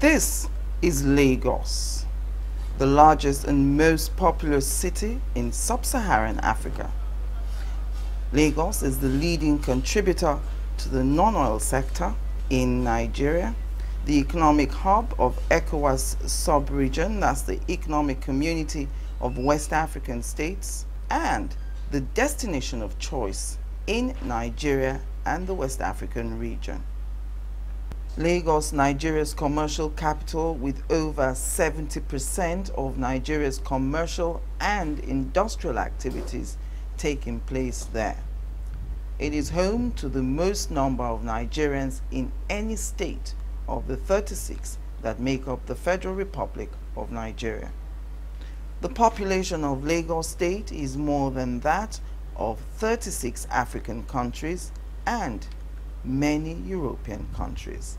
This is Lagos, the largest and most populous city in sub-Saharan Africa. Lagos is the leading contributor to the non-oil sector in Nigeria, the economic hub of ECOWAS sub-region, that's the economic community of West African states, and the destination of choice in Nigeria and the West African region. Lagos, Nigeria's commercial capital, with over 70% of Nigeria's commercial and industrial activities taking place there. It is home to the most number of Nigerians in any state of the 36 that make up the Federal Republic of Nigeria. The population of Lagos State is more than that of 36 African countries and many European countries.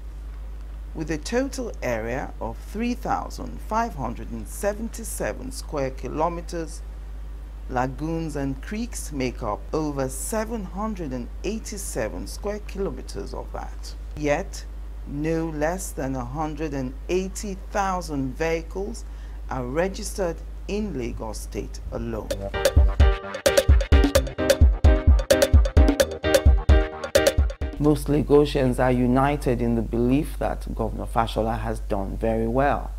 With a total area of 3,577 square kilometers, lagoons and creeks make up over 787 square kilometers of that. Yet, no less than 180,000 vehicles are registered in Lagos State alone. Most Lagosians are united in the belief that Governor Fashola has done very well.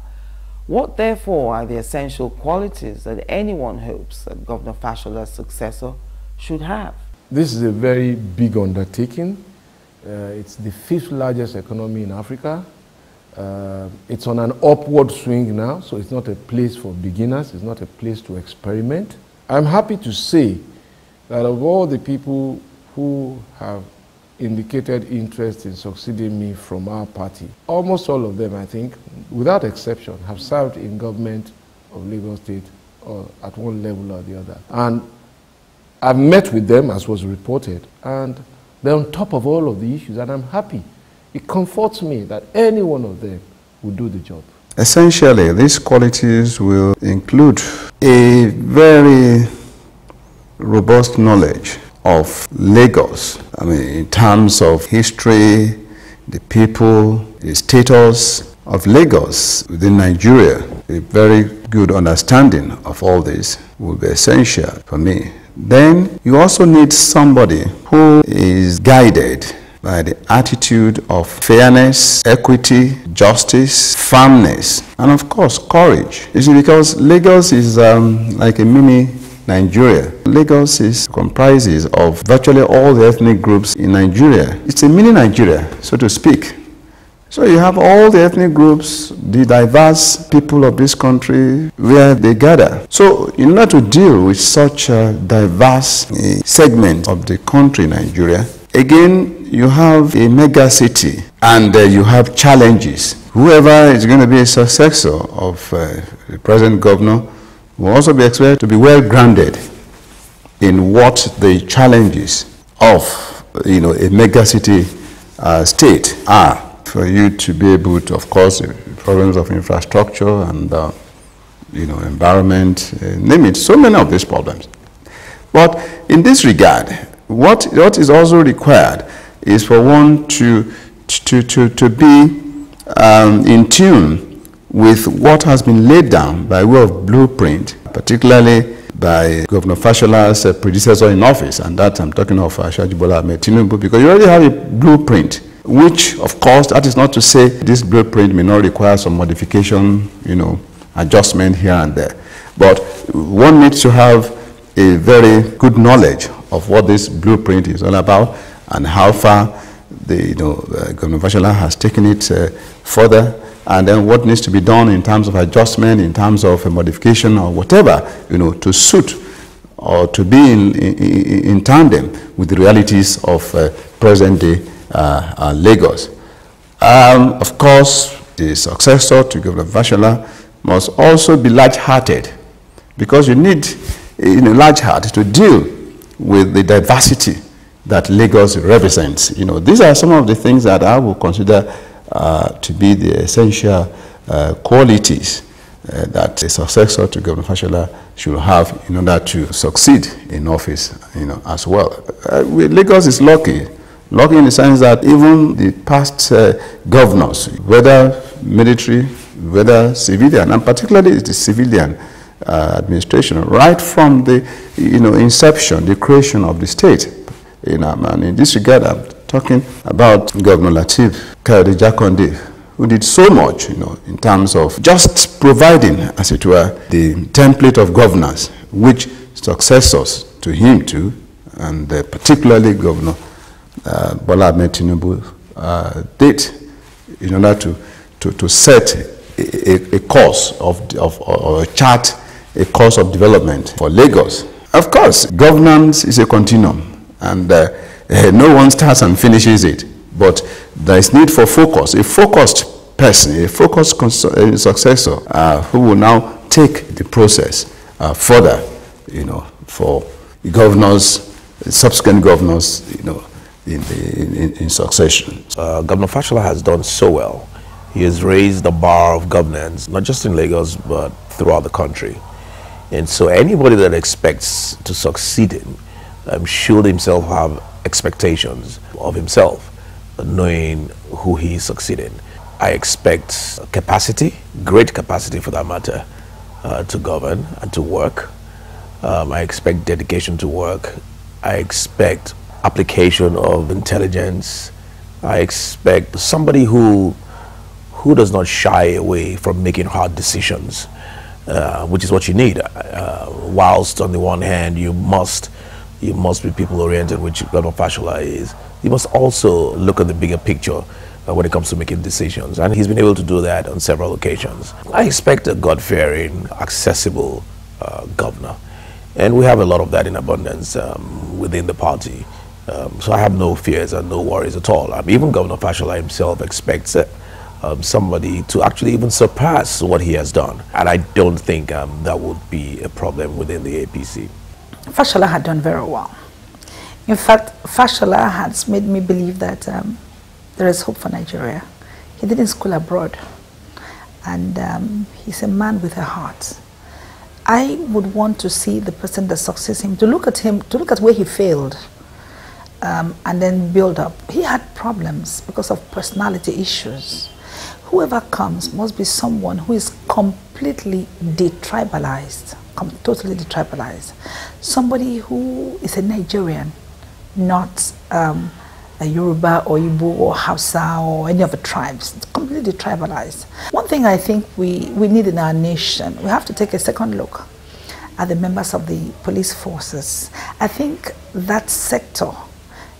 What, therefore, are the essential qualities that anyone hopes that Governor Fashola's successor should have? This is a very big undertaking. It's the 5th largest economy in Africa. It's on an upward swing now, so it's not a place for beginners. It's not a place to experiment. I'm happy to say that of all the people who have indicated interest in succeeding me from our party, almost all of them, I think, without exception, have served in government of Lagos State or at one level or the other. And I've met with them, as was reported, and they're on top of all of the issues, and I'm happy. It comforts me that any one of them will do the job. Essentially, these qualities will include a very robust knowledge of Lagos. I mean, in terms of history, the people, the status of Lagos within Nigeria. A very good understanding of all this will be essential for me. Then you also need somebody who is guided by the attitude of fairness, equity, justice, firmness, and of course, courage. You see, because Lagos is like a mini Nigeria. Lagos comprises of virtually all the ethnic groups in Nigeria. It's a mini Nigeria, so to speak. So you have all the ethnic groups, the diverse people of this country, where they gather. So in order to deal with such a diverse segment of the country, Nigeria, again, you have a mega city and you have challenges. Whoever is going to be a successor of the present governor will also be expected to be well grounded in what the challenges of a mega city state are, for you to be able to, of course, problems of infrastructure and environment, name it, so many of these problems. But in this regard, what is also required is for one to be in tune with what has been laid down by way of blueprint, particularly by Governor Fashola's predecessor in office, and that I'm talking of Ashwaji Bola Ahmed Tinubu, because you already have a blueprint, which, of course, that is not to say this blueprint may not require some modification, adjustment here and there. But one needs to have a very good knowledge of what this blueprint is all about and how far Governor Fashola has taken it further, and then what needs to be done in terms of adjustment, in terms of modification or whatever, to suit or to be in tandem with the realities of present-day Lagos. Of course, the successor to Governor Fashola must also be large-hearted, because you need large heart to deal with the diversity that Lagos represents. These are some of the things that I would consider to be the essential qualities that a successor to Governor Fashola should have in order to succeed in office, as well. Lagos is lucky in the sense that even the past governors, whether military, whether civilian, and particularly the civilian administration, right from the inception, the creation of the state. And in this regard, I'm talking about Governor Lateef Kayode-Jakonde, who did so much, in terms of just providing, as it were, the template of governance which successors to him too, and particularly Governor Bola Ahmed Tinubu did, in order to set a course or a chart, a course of development for Lagos. Of course, governance is a continuum, and no one starts and finishes it. But there is need for focus, a focused person, a focused successor who will now take the process further, for governors, subsequent governors, in succession. Governor Fashola has done so well. He has raised the bar of governance, not just in Lagos, but throughout the country. And so anybody that expects to succeed him should himself have expectations of himself, knowing who he is succeeding. I expect capacity, great capacity for that matter, to govern and to work. I expect dedication to work. I expect application of intelligence. I expect somebody who does not shy away from making hard decisions, which is what you need. Whilst on the one hand you must be people-oriented, which Governor Fashola is, you must also look at the bigger picture when it comes to making decisions, and he's been able to do that on several occasions. I expect a God-fearing, accessible governor, and we have a lot of that in abundance within the party. So I have no fears and no worries at all. Even Governor Fashola himself expects somebody to actually even surpass what he has done, and I don't think that would be a problem within the APC. Fashola had done very well. In fact, Fashola has made me believe that there is hope for Nigeria. He didn't school abroad, and he's a man with a heart. I would want to see the person that succeeds him, to look at where he failed, and then build up. He had problems because of personality issues. Whoever comes must be someone who is completely detribalized, totally detribalized. Somebody who is a Nigerian, not a Yoruba or Igbo or Hausa or any of the tribes. It's completely detribalized. One thing I think we need in our nation, we have to take a second look at the members of the police forces. I think that sector,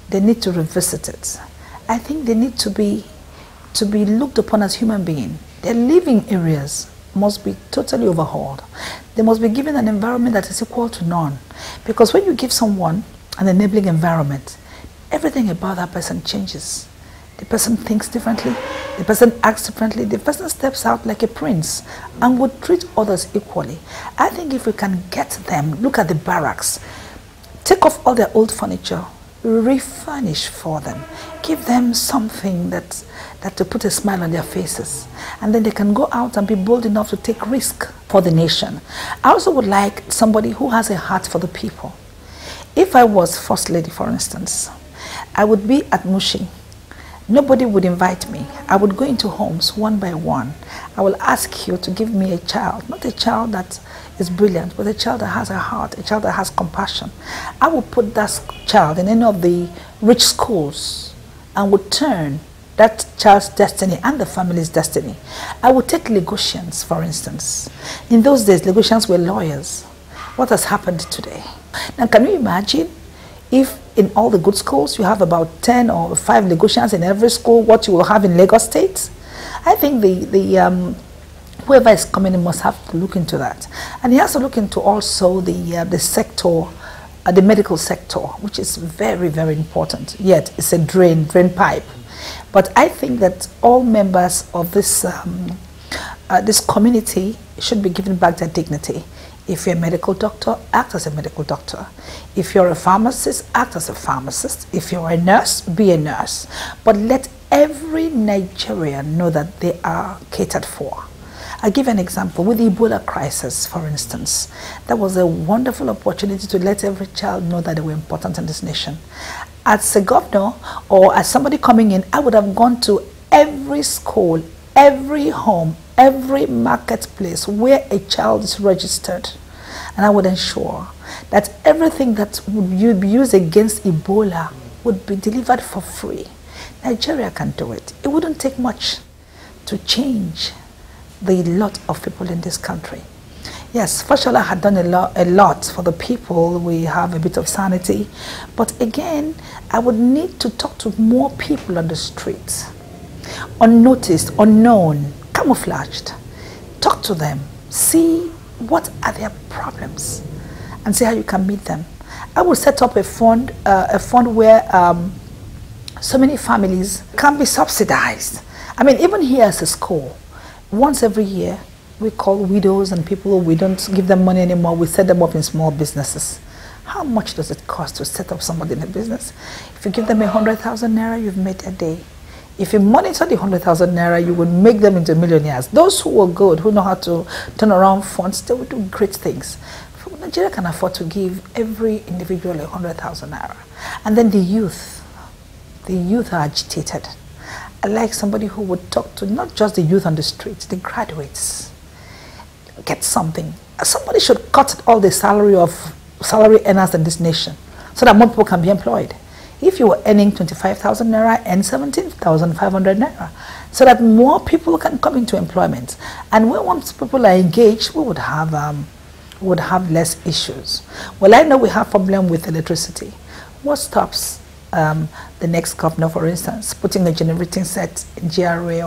they need to revisit it. I think they need to be looked upon as human beings. Their living areas must be totally overhauled. They must be given an environment that is equal to none. Because when you give someone an enabling environment, everything about that person changes. The person thinks differently, the person acts differently, the person steps out like a prince and would treat others equally. I think if we can get them, look at the barracks, take off all their old furniture, refurnish for them, give them something that to put a smile on their faces, and then they can go out and be bold enough to take risk for the nation. I also would like somebody who has a heart for the people. If I was First Lady, for instance, I would be at Mushi Nobody would invite me. I would go into homes one by one. I will ask you to give me a child, not a child that is brilliant, but a child that has a heart, a child that has compassion. I will put that child in any of the rich schools and would turn that child's destiny and the family's destiny. I would take Lagosians, for instance. In those days, Lagosians were lawyers. What has happened today? Now, can you imagine if in all the good schools you have about 10 or 5 Lagosians in every school, what you will have in Lagos State? I think whoever is coming in must have to look into that. And he has to look into also the sector, the medical sector, which is very, very important. Yet it's a drain pipe. But I think that all members of this this community should be given back their dignity. If you're a medical doctor, act as a medical doctor. If you're a pharmacist, act as a pharmacist. If you're a nurse, be a nurse. But let every Nigerian know that they are catered for. I'll give an example. With the Ebola crisis, for instance, that was a wonderful opportunity to let every child know that they were important in this nation. As a governor or as somebody coming in, I would have gone to every school, every home, every marketplace where a child is registered, and I would ensure that everything that would be used against Ebola would be delivered for free. Nigeria can do it. It wouldn't take much to change the lot of people in this country. Yes, Fashola had done a lot for the people. We have a bit of sanity, but again, I would need to talk to more people on the streets, unnoticed, unknown, camouflaged. Talk to them, see what are their problems, and see how you can meet them. I will set up a fund where so many families can be subsidized. I mean, even here as a school, once every year, we call widows and people we don't give them money anymore. We set them up in small businesses. How much does it cost to set up somebody in a business? If you give them 100,000 naira, you've made a day. If you monitor the 100,000 naira, you will make them into millionaires. Those who are good, who know how to turn around funds, they will do great things. Nigeria can afford to give every individual 100,000 naira. And then the youth are agitated. I like somebody who would talk to not just the youth on the streets, the graduates. Get something. Somebody should cut all the salary earners in this nation so that more people can be employed. If you were earning 25,000 naira, earn 17,500 naira so that more people can come into employment. And when once people are engaged, we would have less issues. Well, I know we have problem with electricity. What stops the next governor, for instance, putting a generating set in GRA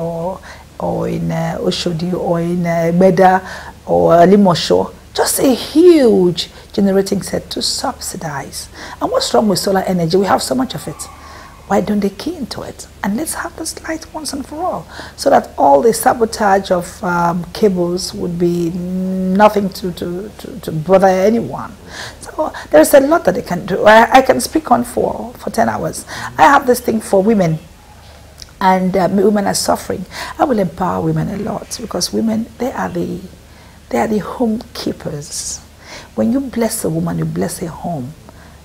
or in Oshodi or in Beda or Limosho, just a huge generating set to subsidize. And what's wrong with solar energy? We have so much of it. Why don't they key into it? And let's have this light once and for all, so that all the sabotage of cables would be nothing to bother anyone. So there's a lot that they can do. I can speak on for 10 hours. I have this thing for women, and women are suffering. I will empower women a lot, because women, they are the home keepers. When you bless a woman, you bless a home.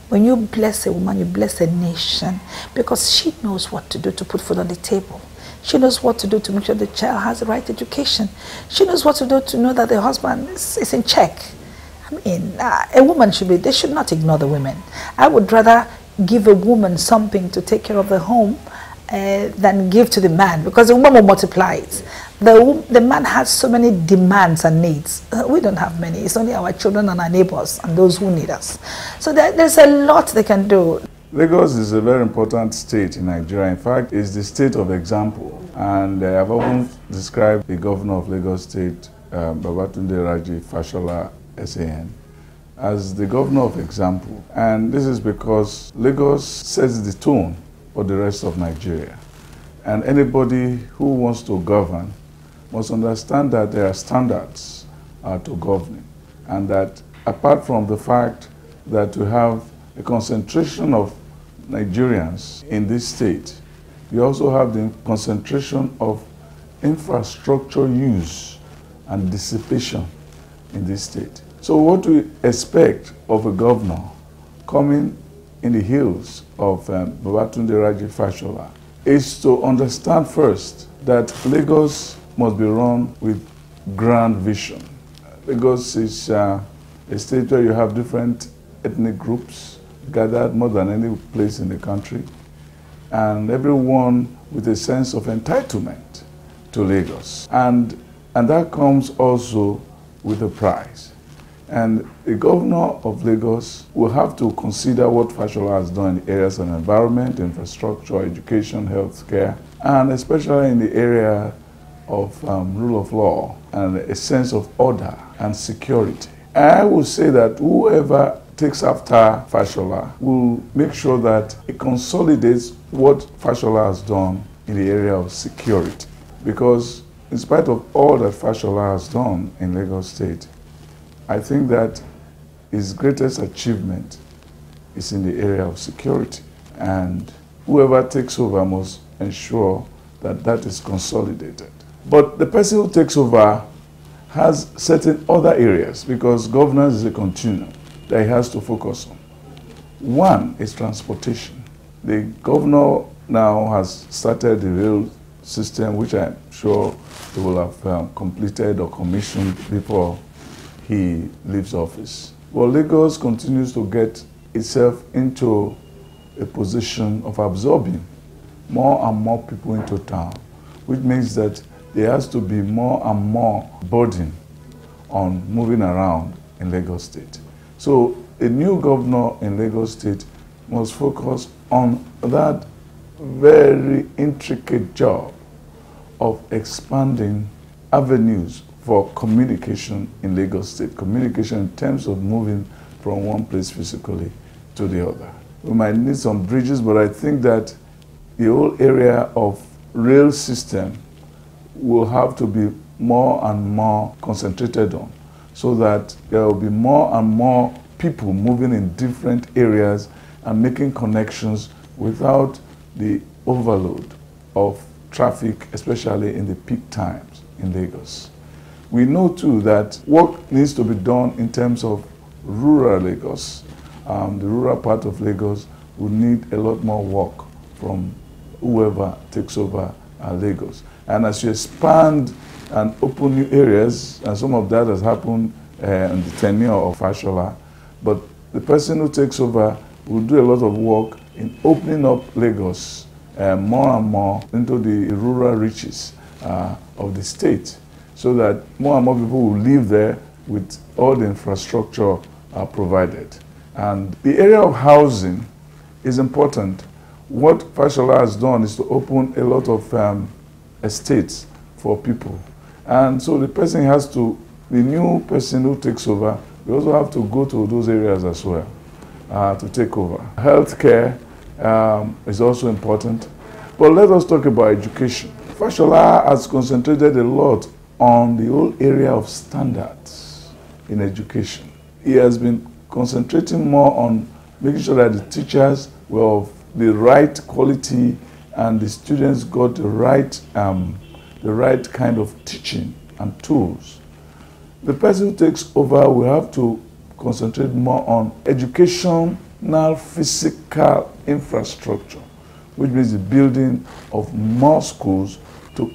When you bless a woman, you bless a nation, because she knows what to do to put food on the table. She knows what to do to make sure the child has the right education. She knows what to do to know that the husband is in check. I mean, a woman they should not ignore the women. I would rather give a woman something to take care of the home than give to the man, because the woman will multiply it. The man has so many demands and needs. We don't have many. It's only our children and our neighbors and those who need us. So there's a lot they can do. Lagos is a very important state in Nigeria. In fact, it's the state of example. And I've often described the governor of Lagos State, Babatunde Raji Fashola, SAN, as the governor of example. And this is because Lagos sets the tone for the rest of Nigeria. And anybody who wants to govern must understand that there are standards to governing, and that apart from the fact that we have a concentration of Nigerians in this state, we also have the concentration of infrastructure use and dissipation in this state. So what we expect of a governor coming in the heels of Babatunde Raji Fashola is to understand first that Lagos must be run with grand vision. Lagos is a state where you have different ethnic groups gathered more than any place in the country, and everyone with a sense of entitlement to Lagos. And that comes also with a price. And the governor of Lagos will have to consider what Fashola has done in the areas of environment, infrastructure, education, healthcare, and especially in the area of rule of law and a sense of order and security. I will say that whoever takes after Fashola will make sure that it consolidates what Fashola has done in the area of security. Because in spite of all that Fashola has done in Lagos State, I think that his greatest achievement is in the area of security. And whoever takes over must ensure that that is consolidated. But the person who takes over has certain other areas, because governance is a continuum that he has to focus on. One is transportation. The governor now has started the rail system, which I'm sure he will have completed or commissioned before he leaves office. Well, Lagos continues to get itself into a position of absorbing more and more people into town, which means that there has to be more and more burden on moving around in Lagos State. So a new governor in Lagos State must focus on that very intricate job of expanding avenues for communication in Lagos State. Communication in terms of moving from one place physically to the other. We might need some bridges, but I think that the whole area of rail system will have to be more and more concentrated on, so that there will be more and more people moving in different areas and making connections without the overload of traffic, especially in the peak times in Lagos. We know too that work needs to be done in terms of rural Lagos. The rural part of Lagos will need a lot more work from whoever takes over Lagos. And as you expand and open new areas, and some of that has happened in the tenure of Fashola, but the person who takes over will do a lot of work in opening up Lagos more and more into the rural reaches of the state, so that more and more people will live there with all the infrastructure provided. And the area of housing is important. What Fashola has done is to open a lot of estates for people. And so the person has to, the new person who takes over, we also have to go to those areas as well to take over. Healthcare is also important. But let us talk about education. Fashola has concentrated a lot on the whole area of standards in education. He has been concentrating more on making sure that the teachers were of the right quality and the students got the right kind of teaching and tools. The person who takes over will have to concentrate more on educational physical infrastructure, which means the building of more schools to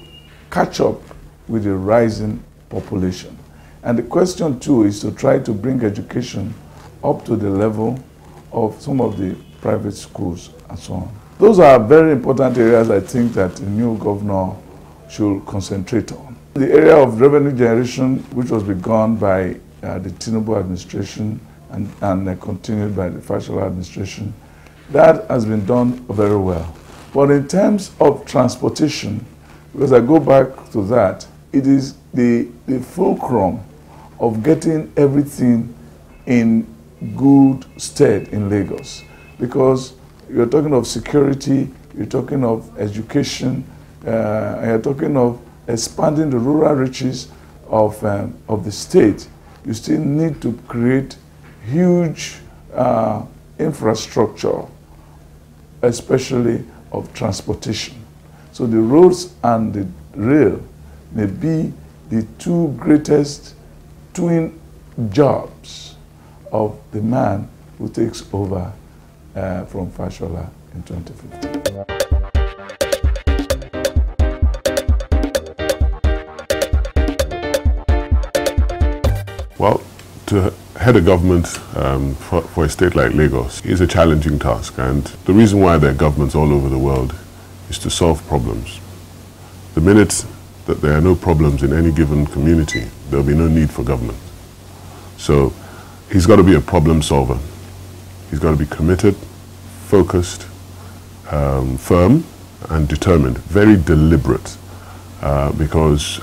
catch up with the rising population. And the question too is to try to bring education up to the level of some of the private schools and so on. Those are very important areas I think that the new governor should concentrate on. The area of revenue generation, which was begun by the Tinubu administration and continued by the Fashola administration, that has been done very well. But in terms of transportation, because I go back to that, it is the fulcrum of getting everything in good stead in Lagos. Because you're talking of security, you're talking of education, you're talking of expanding the rural reaches of the state. You still need to create huge infrastructure, especially of transportation. So the roads and the rail may be the two greatest twin jobs of the man who takes over from Fashola in 2015. Well, to head a government for a state like Lagos is a challenging task, and the reason why there are governments all over the world is to solve problems. The minute that there are no problems in any given community, there will be no need for government. So he's got to be a problem solver. He's got to be committed, focused, firm, and determined, very deliberate, because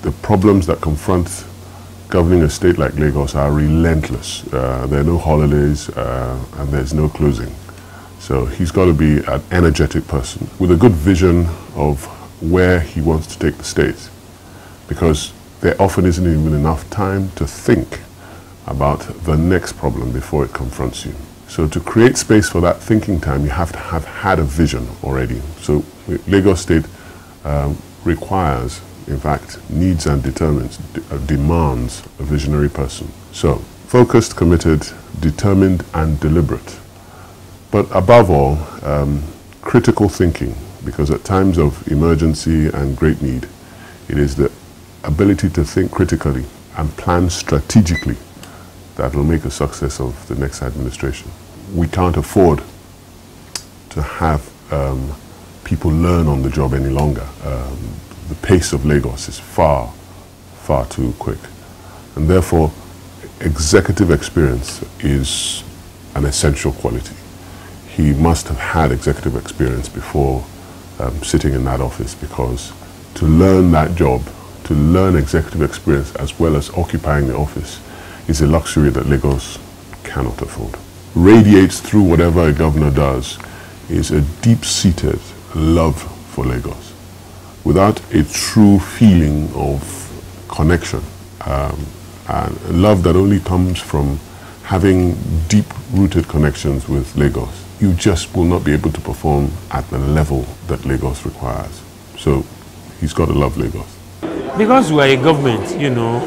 the problems that confront governing a state like Lagos are relentless. There are no holidays and there's no closing. So he's got to be an energetic person with a good vision of where he wants to take the state, because there often isn't even enough time to think about the next problem before it confronts you. So to create space for that thinking time, you have to have had a vision already. So Lagos State requires, in fact, needs and demands a visionary person. So focused, committed, determined, and deliberate. But above all, critical thinking, because at times of emergency and great need, it is the ability to think critically and plan strategically that will make a success of the next administration. We can't afford to have people learn on the job any longer. The pace of Lagos is far, far too quick. And therefore, executive experience is an essential quality. He must have had executive experience before sitting in that office, because to learn that job, to learn executive experience as well as occupying the office, is a luxury that Lagos cannot afford. Radiates through whatever a governor does is a deep-seated love for Lagos. Without a true feeling of connection, and love that only comes from having deep-rooted connections with Lagos, you just will not be able to perform at the level that Lagos requires. So he's got to love Lagos. Because we are a government, you know,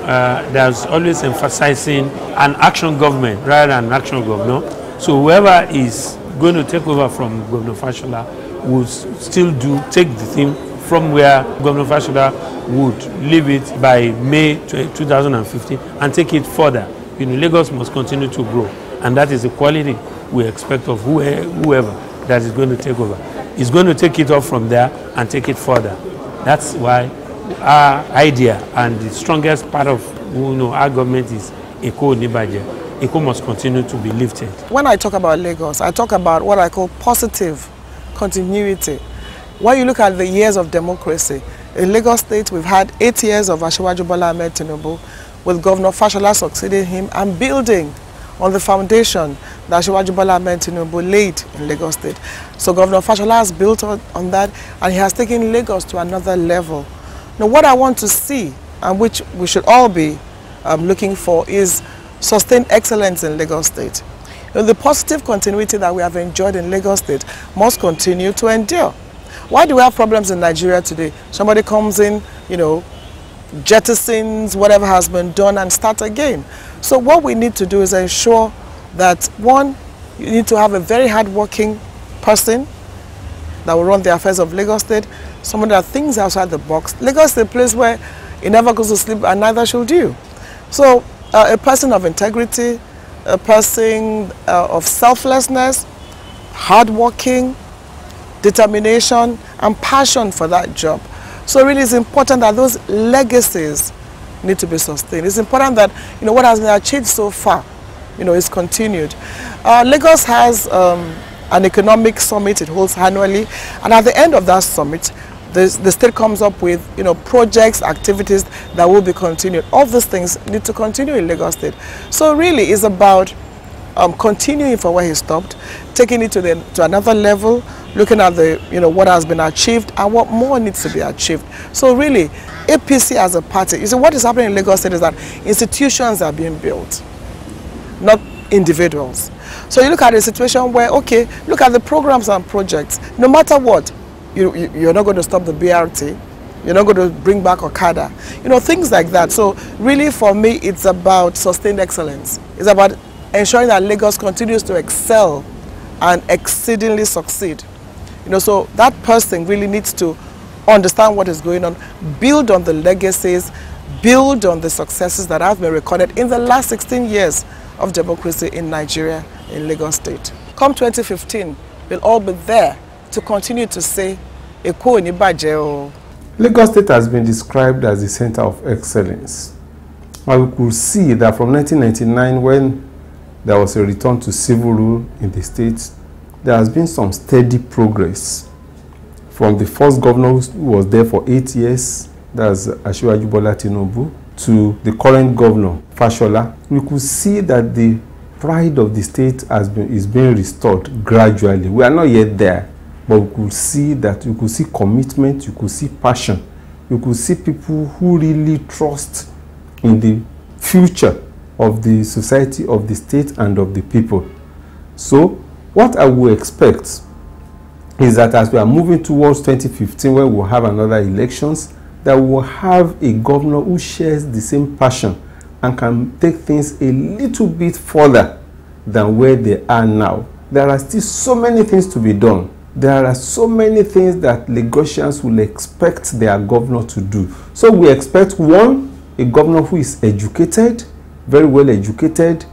there's always emphasizing an action government rather than an action governor. So whoever is going to take over from Governor Fashola will still take the thing from where Governor Fashola would leave it by May 2015 and take it further. You know, Lagos must continue to grow, and that is the quality we expect of whoever that is going to take over. Is going to take it off from there and take it further. That's why our idea and the strongest part of our government is Eko Nibaje. Eko must continue to be lifted. When I talk about Lagos, I talk about what I call positive continuity. When you look at the years of democracy, in Lagos State we've had 8 years of Asiwaju Bola Ahmed Tinubu, with Governor Fashola succeeding him and building on the foundation that Asiwaju Bola Ahmed Tinubu laid in Lagos State. So Governor Fashola has built on that, and he has taken Lagos to another level. Now what I want to see, and which we should all be looking for, is sustained excellence in Lagos State. You know, the positive continuity that we have enjoyed in Lagos State must continue to endure. Why do we have problems in Nigeria today? Somebody comes in, you know, jettisons whatever has been done and start again. So what we need to do is ensure that, one, you need to have a very hard-working person that will run the affairs of Lagos State, someone that thinks outside the box. Lagos is a place where he never goes to sleep, and neither should you. So a person of integrity, a person of selflessness, hard-working, determination, and passion for that job. So really it's important that those legacies need to be sustained. It's important that, you know, what has been achieved so far, you know, is continued. Lagos has an economic summit it holds annually, and at the end of that summit, the state comes up with, you know, projects, activities that will be continued. All these things need to continue in Lagos State. So really it's about continuing from where he stopped, taking it to another level, looking at the, you know, what has been achieved and what more needs to be achieved. So really, APC as a party, you see, what is happening in Lagos State is that institutions are being built, not individuals. So you look at a situation where, okay, look at the programs and projects. No matter what, you're not going to stop the BRT. You're not going to bring back Okada. You know, things like that. So really for me, it's about sustained excellence. It's about ensuring that Lagos continues to excel and exceedingly succeed. You know, so that person really needs to understand what is going on, build on the legacies, build on the successes that have been recorded in the last 16 years of democracy in Nigeria, in Lagos State. Come 2015, we'll all be there to continue to say, Eko ni baje o. Lagos State has been described as the center of excellence. And we could see that from 1999, when there was a return to civil rule in the state, there has been some steady progress. From the first governor who was there for 8 years, that's Asiwaju Bola Tinubu, to the current governor, Fashola, we could see that the pride of the state is being restored gradually. We are not yet there, but we could see that, you could see commitment, you could see passion, you could see people who really trust in the future of the society, of the state, and of the people. So, what I would expect is that as we are moving towards 2015, where we'll have another elections, that we'll have a governor who shares the same passion and can take things a little bit further than where they are now. There are still so many things to be done. There are so many things that Lagosians will expect their governor to do. So we expect, one, a governor who is educated, very well educated.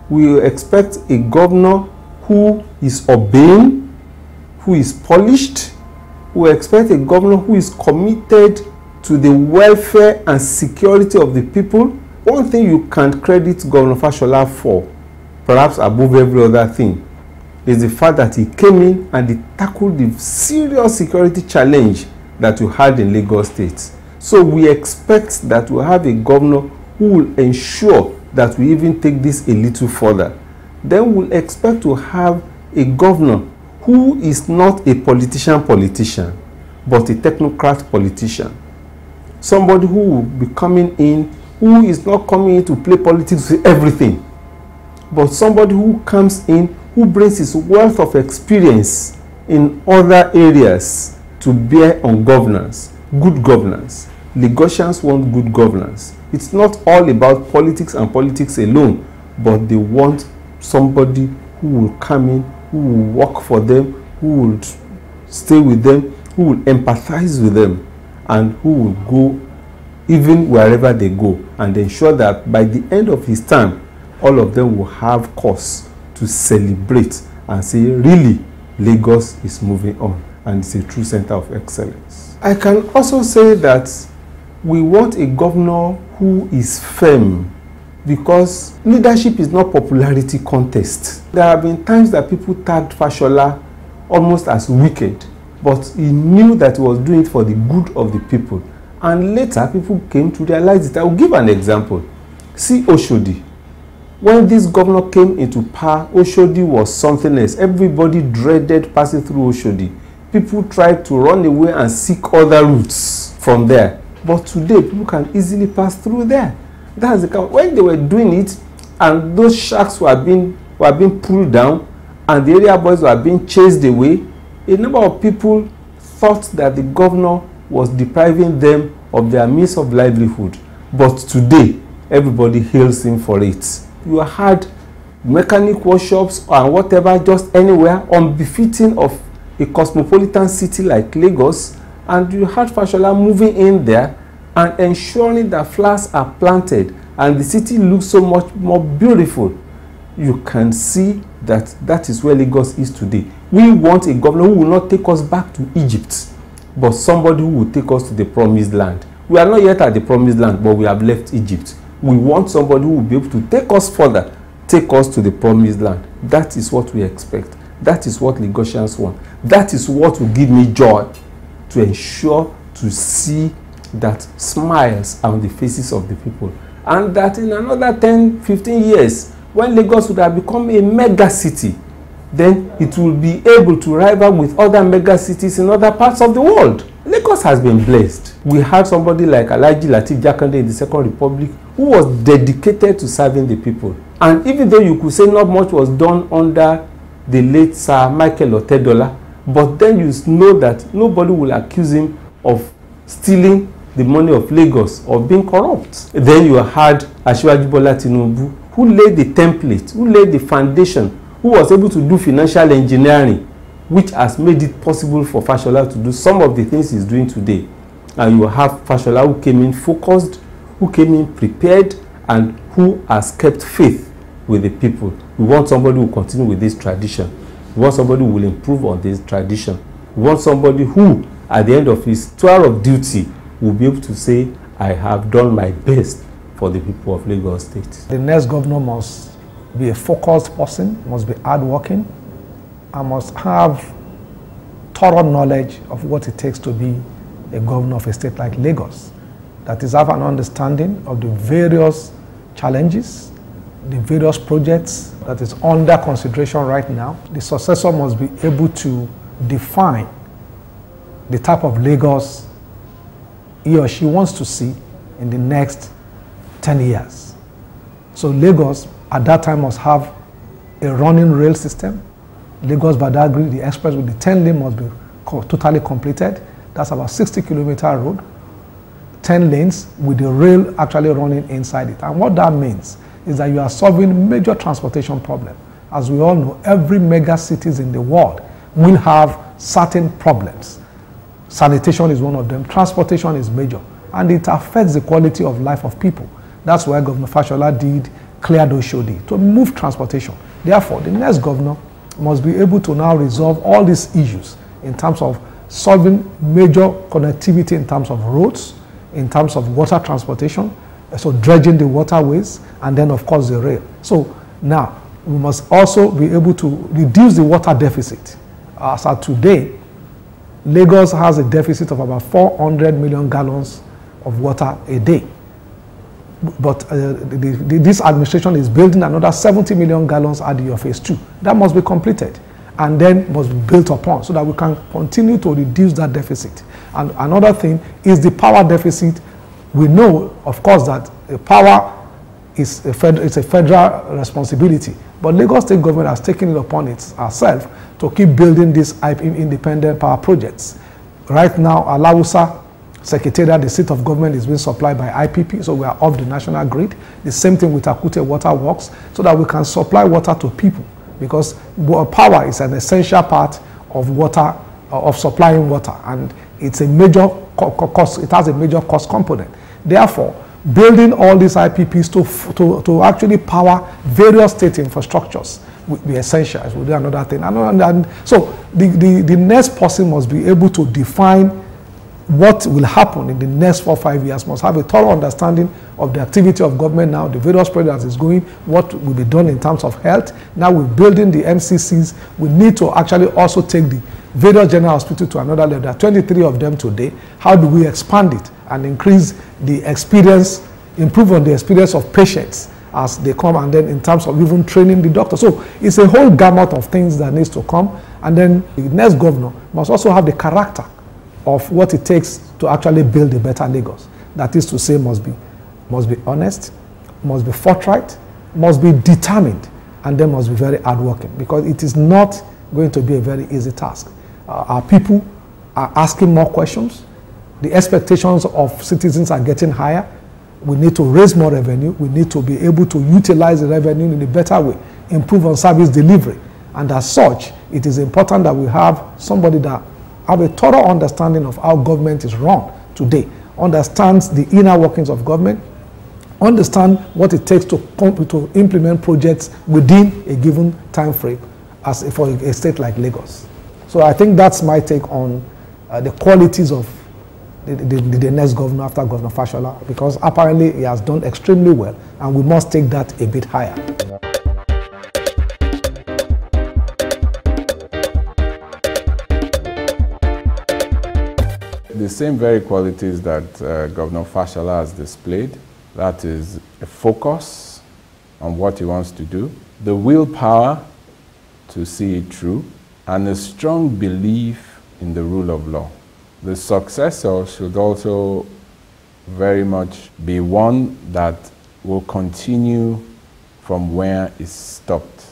We expect a governor who is obeying, who is polished. We expect a governor who is committed to the welfare and security of the people. One thing you can credit Governor Fashola for, perhaps above every other thing, is the fact that he came in and he tackled the serious security challenge that we had in Lagos State. So we expect that we have a governor who will ensure that we even take this a little further. Then we'll expect to have a governor who is not a politician, but a technocrat politician. Somebody who will be coming in, who is not coming in to play politics with everything, but somebody who comes in, who brings his wealth of experience in other areas to bear on governance, good governance. Lagosians want good governance. It's not all about politics and politics alone, but they want somebody who will come in, who will work for them, who will stay with them, who will empathize with them, and who will go even wherever they go, and ensure that by the end of his term, all of them will have cause to celebrate and say, really, Lagos is moving on, and it's a true center of excellence. I can also say that we want a governor who is firm, because leadership is not popularity contest. There have been times that people tagged Fashola almost as wicked, but he knew that he was doing it for the good of the people. And later, people came to realize it. I will give an example. See Oshodi. When this governor came into power, Oshodi was something else. Everybody dreaded passing through Oshodi. People tried to run away and seek other routes from there. But today, people can easily pass through there. That's the kind. When they were doing it, and those sharks were being pulled down, and the area boys were being chased away, a number of people thought that the governor was depriving them of their means of livelihood. But today, everybody hails him for it. You had mechanic workshops and whatever, just anywhere, unbefitting of a cosmopolitan city like Lagos, and you had Fashola moving in there and ensuring that flowers are planted and the city looks so much more beautiful. You can see that that is where Lagos is today. We want a governor who will not take us back to Egypt, but somebody who will take us to the promised land. We are not yet at the promised land, but we have left Egypt. We want somebody who will be able to take us further, take us to the promised land. That is what we expect. That is what Lagosians want. That is what will give me joy, to ensure to see that smiles are on the faces of the people. And that in another 10, 15 years, when Lagos would have become a mega city, then it will be able to rival with other mega cities in other parts of the world. Lagos has been blessed. We had somebody like Alhaji Lateef Jakande in the Second Republic who was dedicated to serving the people. And even though you could say not much was done under the late Sir Michael Otedola, but then you know that nobody will accuse him of stealing the money of Lagos or being corrupt. Then you had Asiwaju Bola Tinubu, who laid the template, who laid the foundation, who was able to do financial engineering, which has made it possible for Fashola to do some of the things he's doing today. And you have Fashola who came in focused, who came in prepared and who has kept faith with the people. We want somebody who will continue with this tradition. We want somebody who will improve on this tradition. We want somebody who, at the end of his tour of duty, will be able to say, I have done my best for the people of Lagos State. The next governor must be a focused person, must be hardworking, and must have thorough knowledge of what it takes to be a governor of a state like Lagos. That is, have an understanding of the various challenges, the various projects that is under consideration right now. The successor must be able to define the type of Lagos he or she wants to see in the next 10 years. So Lagos at that time must have a running rail system. Lagos-Badagry, the express with the 10-lane must be totally completed. That's about 60-kilometer road, 10 lanes with the rail actually running inside it. And what that means is that you are solving major transportation problem. As we all know, every mega cities in the world will have certain problems. Sanitation is one of them, transportation is major, and it affects the quality of life of people. That's why Governor Fashola did clear those shodi to move transportation. Therefore, the next governor must be able to now resolve all these issues in terms of solving major connectivity in terms of roads, in terms of water transportation, so dredging the waterways, and then of course the rail. So now we must also be able to reduce the water deficit. As of today, Lagos has a deficit of about 400 million gallons of water a day. But this administration is building another 70 million gallons at the phase 2. That must be completed and then must be built upon so that we can continue to reduce that deficit. And another thing is the power deficit. We know, of course, that power is a federal responsibility, but Lagos State government has taken it upon itself to keep building these independent power projects. Right now, Alausa Secretariat, the seat of government, is being supplied by IPP, so we are off the national grid. The same thing with Akute Water Works, so that we can supply water to people, because power is an essential part of water, of supplying water, and it's a major cost. It has a major cost component. Therefore, building all these IPPs to actually power various state infrastructures would be essential. It would be another thing. And so the next person must be able to define what will happen in the next 4 or 5 years, must have a thorough understanding of the activity of government now, the various projects is going, what will be done in terms of health. Now we're building the MCCs. We need to actually also take the various general hospitals to another level. There are 23 of them today. How do we expand it and increase the experience, improve on the experience of patients as they come, and then in terms of even training the doctor. So it's a whole gamut of things that needs to come. And then the next governor must also have the character of what it takes to actually build a better Lagos. That is to say, must be honest, must be forthright, must be determined, and then must be very hardworking, because it is not going to be a very easy task. Our people are asking more questions. The expectations of citizens are getting higher. We need to raise more revenue. We need to be able to utilize the revenue in a better way, improve on service delivery. And as such, it is important that we have somebody that have a thorough understanding of how government is run today, understands the inner workings of government, understand what it takes to implement projects within a given time frame for a state like Lagos. So I think that's my take on the qualities of the next governor after Governor Fashola, because apparently he has done extremely well, and we must take that a bit higher. The same very qualities that Governor Fashola has displayed, that is a focus on what he wants to do, the willpower to see it through, and a strong belief in the rule of law. The successor should also very much be one that will continue from where it stopped.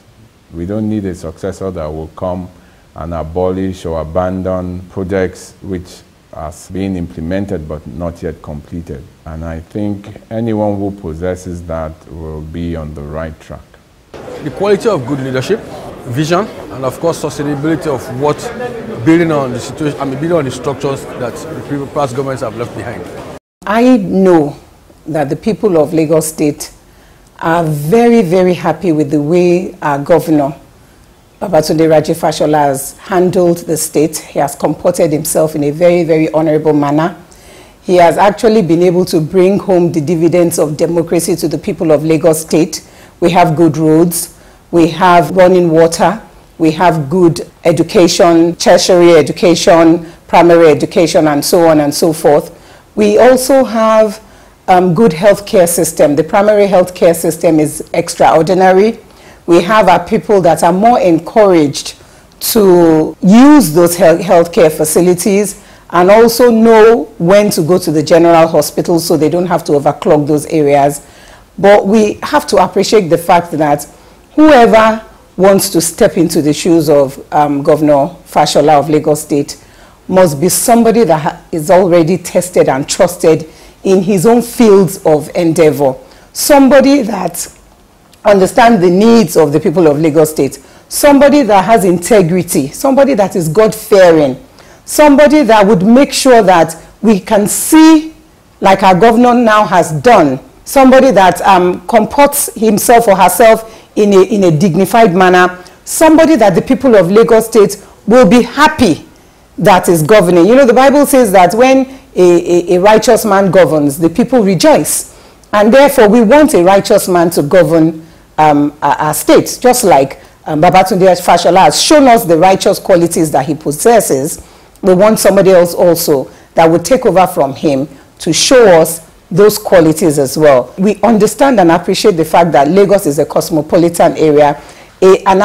We don't need a successor that will come and abolish or abandon projects which are being implemented but not yet completed. And I think anyone who possesses that will be on the right track. The quality of good leadership, vision, and of course sustainability of what building on the situation, building on the structures that the past governments have left behind. I know that the people of Lagos State are very, very happy with the way our governor, Babatunde Raji Fashola, has handled the state. He has comported himself in a very, very honorable manner. He has actually been able to bring home the dividends of democracy to the people of Lagos State. We have good roads, we have running water, we have good education, tertiary education, primary education, and so on and so forth. We also have good healthcare system. The primary healthcare system is extraordinary. We have our people that are more encouraged to use those healthcare facilities and also know when to go to the general hospital so they don't have to overclog those areas. But we have to appreciate the fact that whoever wants to step into the shoes of Governor Fashola of Lagos State must be somebody that is already tested and trusted in his own fields of endeavor. Somebody that understands the needs of the people of Lagos State. Somebody that has integrity. Somebody that is God-fearing. Somebody that would make sure that we can see, like our governor now has done, somebody that comports himself or herself in a dignified manner, somebody that the people of Lagos State will be happy that is governing. You know, the Bible says that when a righteous man governs, the people rejoice. And therefore, we want a righteous man to govern our state, just like Babatunde Fashola has shown us the righteous qualities that he possesses. We want somebody else also that would take over from him to show us those qualities as well. We understand and appreciate the fact that Lagos is a cosmopolitan area, an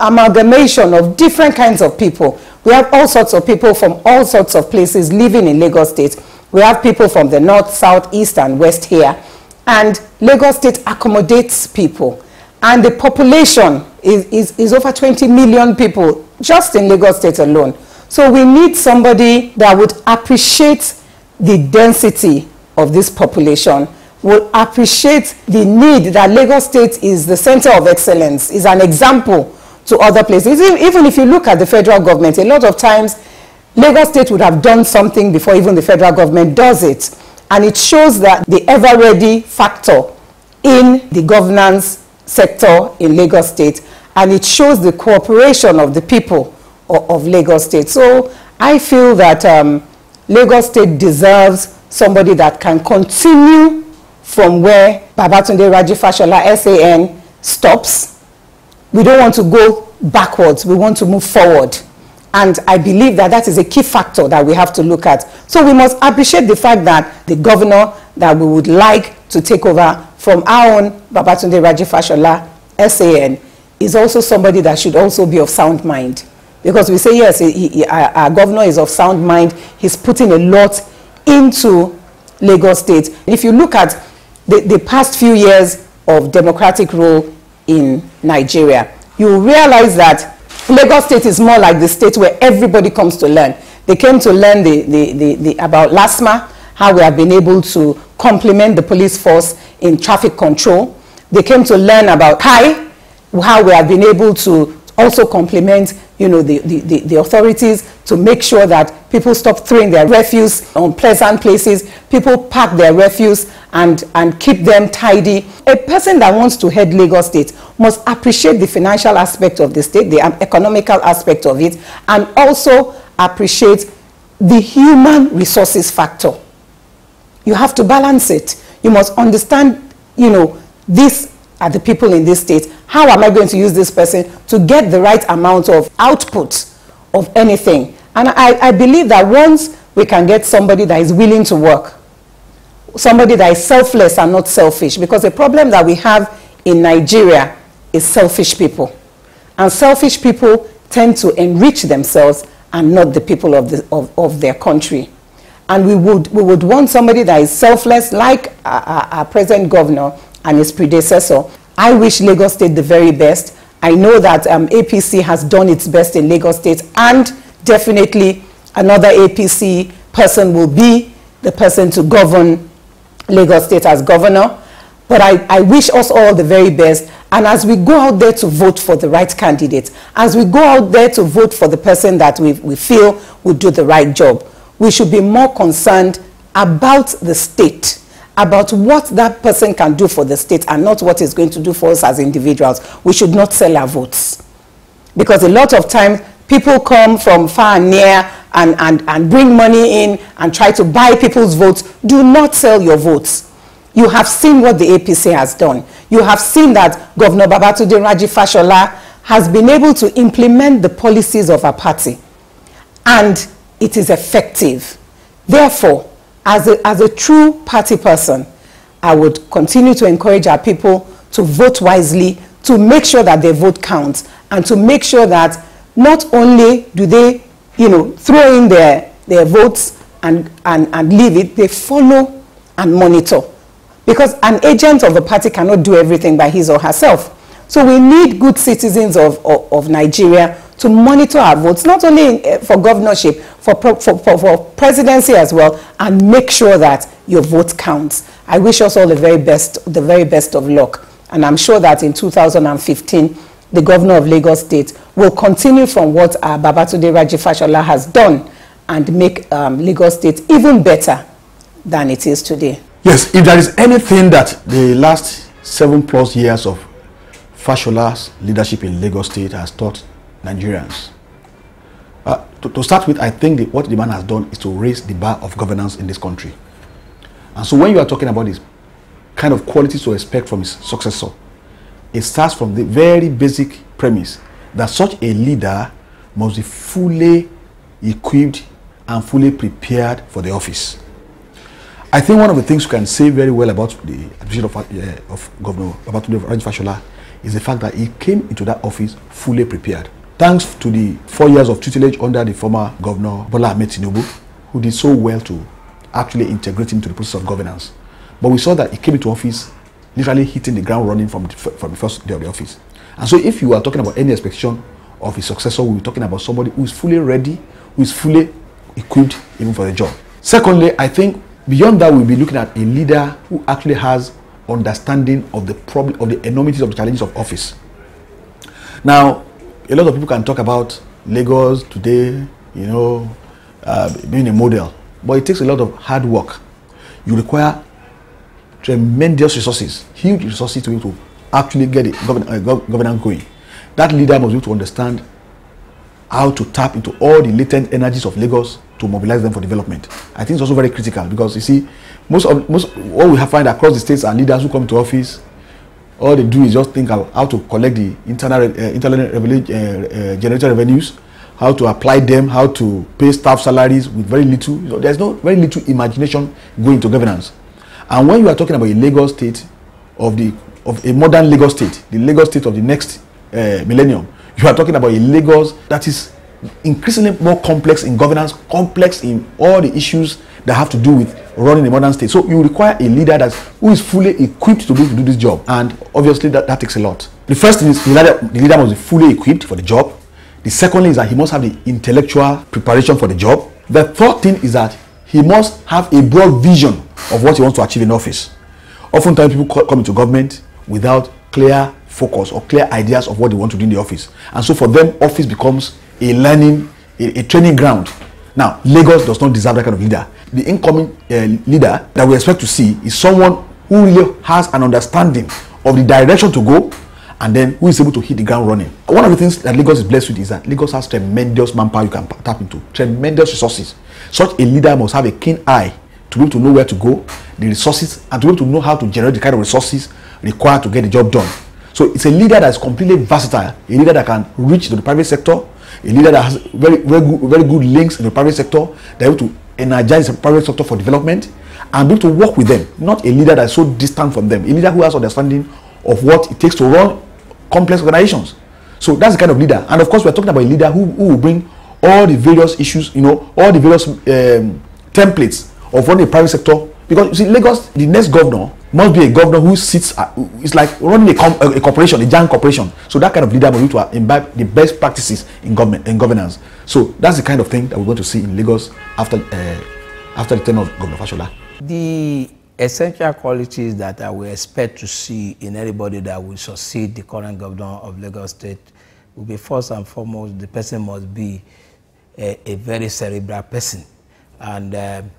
amalgamation of different kinds of people. We have all sorts of people from all sorts of places living in Lagos State. We have people from the north, south, east, and west here. And Lagos State accommodates people. And the population is over 20 million people just in Lagos State alone. So we need somebody that would appreciate the density of this population, will appreciate the need that Lagos State is the center of excellence, is an example to other places. Even if you look at the federal government, a lot of times Lagos State would have done something before even the federal government does it. And it shows that the ever-ready factor in the governance sector in Lagos State, and it shows the cooperation of the people of Lagos State. So I feel that Lagos State deserves somebody that can continue from where Babatunde Raji Fashola SAN stops. We don't want to go backwards, we want to move forward. And I believe that that is a key factor that we have to look at. So we must appreciate the fact that the governor that we would like to take over from our own Babatunde Raji Fashola SAN is also somebody that should also be of sound mind. Because we say, yes, our governor is of sound mind. He's putting a lot into Lagos State. If you look at the past few years of democratic rule in Nigeria, you realize that Lagos State is more like the state where everybody comes to learn. They came to learn about LASMA, how we have been able to complement the police force in traffic control. They came to learn about how we have been able to also complement, you know, the authorities to make sure that people stop throwing their refuse on pleasant places. People pack their refuse and keep them tidy. A person that wants to head Lagos State must appreciate the financial aspect of the state, the economical aspect of it, and also appreciate the human resources factor. You have to balance it. You must understand, you know, these are the people in this state. How am I going to use this person to get the right amount of output of anything? And I believe that once we can get somebody that is willing to work, somebody that is selfless and not selfish, because the problem that we have in Nigeria is selfish people. And selfish people tend to enrich themselves and not the people of their country. And we would want somebody that is selfless, like our present governor and his predecessor. I wish Lagos State the very best. I know that APC has done its best in Lagos State, and definitely another APC person will be the person to govern Lagos State as governor. But I wish us all the very best. And as we go out there to vote for the right candidate, as we go out there to vote for the person that we feel will do the right job, we should be more concerned about the state about what that person can do for the state and not what he's going to do for us as individuals, we should not sell our votes. Because a lot of times, people come from far and near and bring money in and try to buy people's votes. Do not sell your votes. You have seen what the APC has done. You have seen that Governor Babatunde Raji Fashola has been able to implement the policies of our party. And it is effective. Therefore, as a true party person, I would continue to encourage our people to vote wisely, to make sure that their vote counts, and to make sure that not only do they, throw in their votes and leave it, they follow and monitor. Because an agent of the party cannot do everything by his or herself. So we need good citizens of Nigeria to monitor our votes, not only for governorship, for presidency as well, and make sure that your vote counts. I wish us all the very best of luck. And I'm sure that in 2015, the governor of Lagos State will continue from what Babatunde Raji Fashola has done and make Lagos State even better than it is today. Yes, if there is anything that the last 7+ years of Fashola's leadership in Lagos State has taught Nigerians. To start with, I think what the man has done is to raise the bar of governance in this country. And so when you are talking about this kind of qualities to expect from his successor, it starts from the very basic premise that such a leader must be fully equipped and fully prepared for the office. I think one of the things we can say very well about the administration of Governor Babatunde Raji Fashola is the fact that he came into that office fully prepared. Thanks to the 4 years of tutelage under the former Governor Bola Ahmed Tinubu, who did so well to actually integrate into the process of governance. But we saw that he came into office literally hitting the ground running from the first day of the office. And so if you are talking about any expectation of his successor, we're talking about somebody who is fully ready, who is fully equipped even for the job. Secondly, I think beyond that, we'll be looking at a leader who actually has understanding of the problem, of the enormities of the challenges of office. Now, a lot of people can talk about Lagos today, being a model, but it takes a lot of hard work. You require tremendous resources, huge resources to be able to actually get the governance going. That leader must be able to understand how to tap into all the latent energies of Lagos to mobilize them for development. I think it's also very critical because you see, most what we have find across the states are leaders who come to office. All they do is just think of how to collect the generated revenues, how to apply them, how to pay staff salaries with very little. There's very little imagination going to governance. And when you are talking about a Lagos state of a modern Lagos state, the Lagos state of the next millennium, you are talking about a Lagos that is increasingly more complex in governance, complex in all the issues that have to do with running a modern state. So you require a leader who is fully equipped to do this job, and obviously that takes a lot. The first thing is the leader must be fully equipped for the job. The second is that he must have the intellectual preparation for the job. The third thing is that he must have a broad vision of what he wants to achieve in office. Oftentimes people come into government without clear focus or clear ideas of what they want to do in the office. And so for them, office becomes a learning, a training ground. Now, Lagos does not deserve that kind of leader. The incoming leader that we expect to see is someone who really has an understanding of the direction to go and then who is able to hit the ground running. One of the things that Lagos is blessed with is that Lagos has tremendous manpower you can tap into, tremendous resources. Such a leader must have a keen eye to be able to know where to go, the resources, and to be able to know how to generate the kind of resources required to get the job done. So it's a leader that is completely versatile, a leader that can reach to the private sector, a leader that has very good links in the private sector, that is able to energize the private sector for development and be able to work with them, not a leader that is so distant from them, a leader who has understanding of what it takes to run complex organizations. So that's the kind of leader. And of course, we're talking about a leader who will bring all the various issues, all the various templates of running the private sector. Because you see, Lagos, the next governor must be a governor who sits, it's like running a corporation, a giant corporation. So that kind of leader will need to imbibe the best practices in governance. So that's the kind of thing that we're going to see in Lagos after the term of Governor Fashola. The essential qualities that I will expect to see in anybody that will succeed the current governor of Lagos State will be, first and foremost, the person must be a very cerebral person. And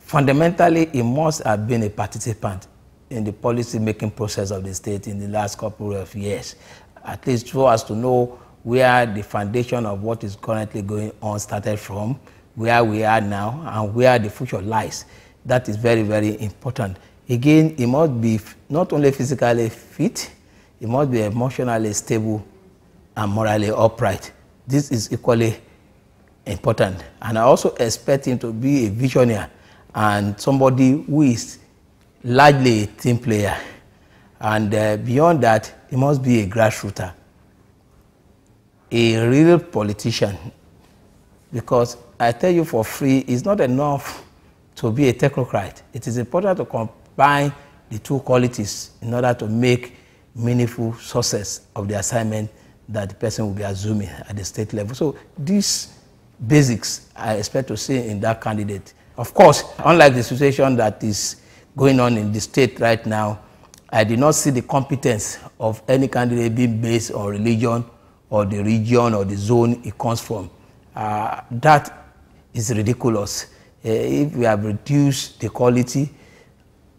fundamentally, he must have been a participant in the policy-making process of the state in the last couple of years, at least so as to know where the foundation of what is currently going on started from, where we are now, and where the future lies. That is very, very important. Again, he must be not only physically fit, he must be emotionally stable and morally upright. This is equally important. And I also expect him to be a visionary and somebody who is largely a team player. And beyond that, he must be a grassrooter, a real politician. Because I tell you for free, it's not enough to be a technocrat. It is important to combine the two qualities in order to make meaningful success of the assignment that the person will be assuming at the state level. So these basics I expect to see in that candidate. Of course, unlike the situation that is going on in the state right now, I did not see the competence of any candidate being based on religion or the region or the zone it comes from. That is ridiculous. If we have reduced the quality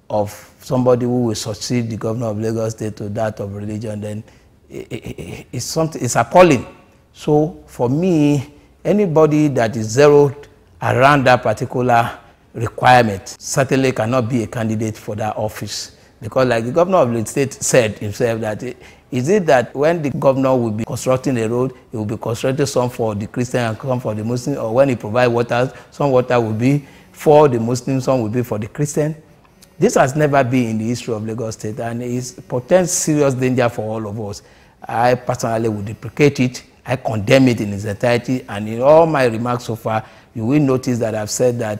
of somebody who will succeed the governor of Lagos State to that of religion, then it's appalling. So for me, anybody that is zeroed around that particular requirement certainly cannot be a candidate for that office. Because like the governor of the state said himself, that is it that when the governor will be constructing a road, he will be constructing some for the Christian and some for the Muslim, or when he provides water, some water will be for the Muslim, some will be for the Christian. This has never been in the history of Lagos State, and it portends serious danger for all of us. I personally would deprecate it. I condemn it in its entirety, and in all my remarks so far, you will notice that I've said that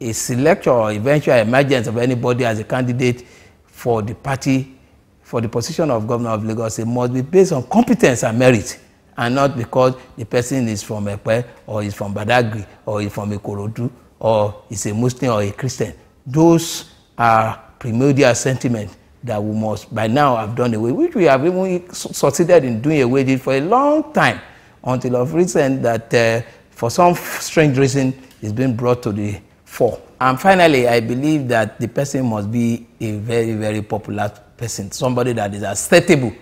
a selection or eventual emergence of anybody as a candidate for the party, for the position of governor of Lagos, it must be based on competence and merit, and not because the person is from Epe, or is from Badagry, or is from Ikorodu, or is a Muslim or a Christian. Those are primordial sentiments that we must by now have done away, which we have even succeeded in doing away with for a long time, until of recent that for some strange reason it's been brought to the fore. And finally, I believe that the person must be a very, very popular person, somebody that is acceptable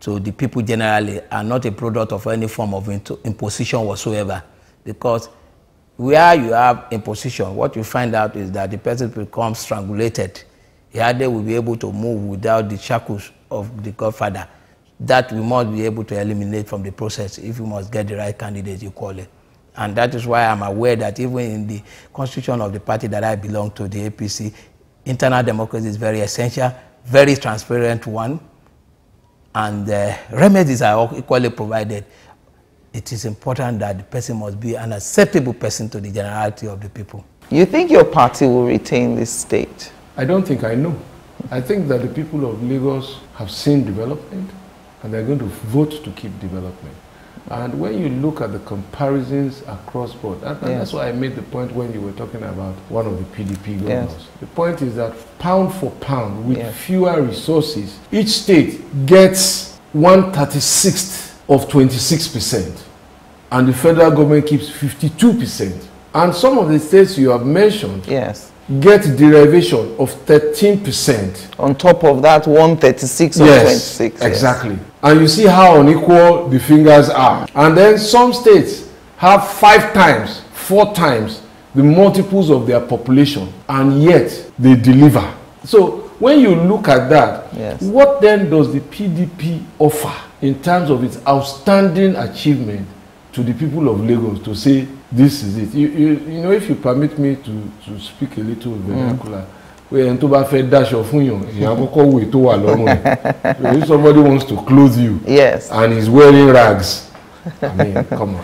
to the people generally, and not a product of any form of imposition whatsoever. Because where you have imposition, what you find out is that the person becomes strangulated. He hardly will be able to move without the shackles of the Godfather. That we must be able to eliminate from the process if we must get the right candidate equally. And that is why I'm aware that even in the constitution of the party that I belong to, the APC, internal democracy is very essential, very transparent one, and remedies are equally provided. It is important that the person must be an acceptable person to the generality of the people. You think your party will retain this state? I don't think I know. I think that the people of Lagos have seen development, and they're going to vote to keep development. And when you look at the comparisons across board, and that's why I made the point when you were talking about one of the PDP governors. Yes. The point is that pound for pound, with fewer resources, each state gets 1/36 of 26%, and the federal government keeps 52%. And some of the states you have mentioned get derivation of 13%. On top of that 136 or 26. Exactly. And you see how unequal the fingers are. And then some states have 5 times, 4 times the multiples of their population, and yet they deliver. So when you look at that, what then does the PDP offer in terms of its outstanding achievement to the people of Lagos to say, this is it? You know, if you permit me to speak a little vernacular, if somebody wants to clothe you and is wearing rags, I mean, come on.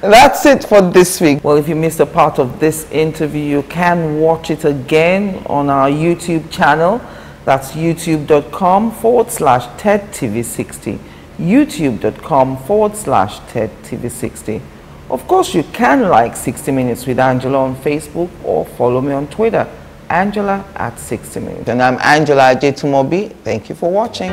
That's it for this week. Well, if you missed a part of this interview, you can watch it again on our YouTube channel. That's youtube.com/TEDTV60. youtube.com/TEDTV60. Of course, you can like 60 Minutes with Angela on Facebook, or follow me on Twitter, Angela at 60 Minutes. And I'm Angela Ajetumobi. Thank you for watching.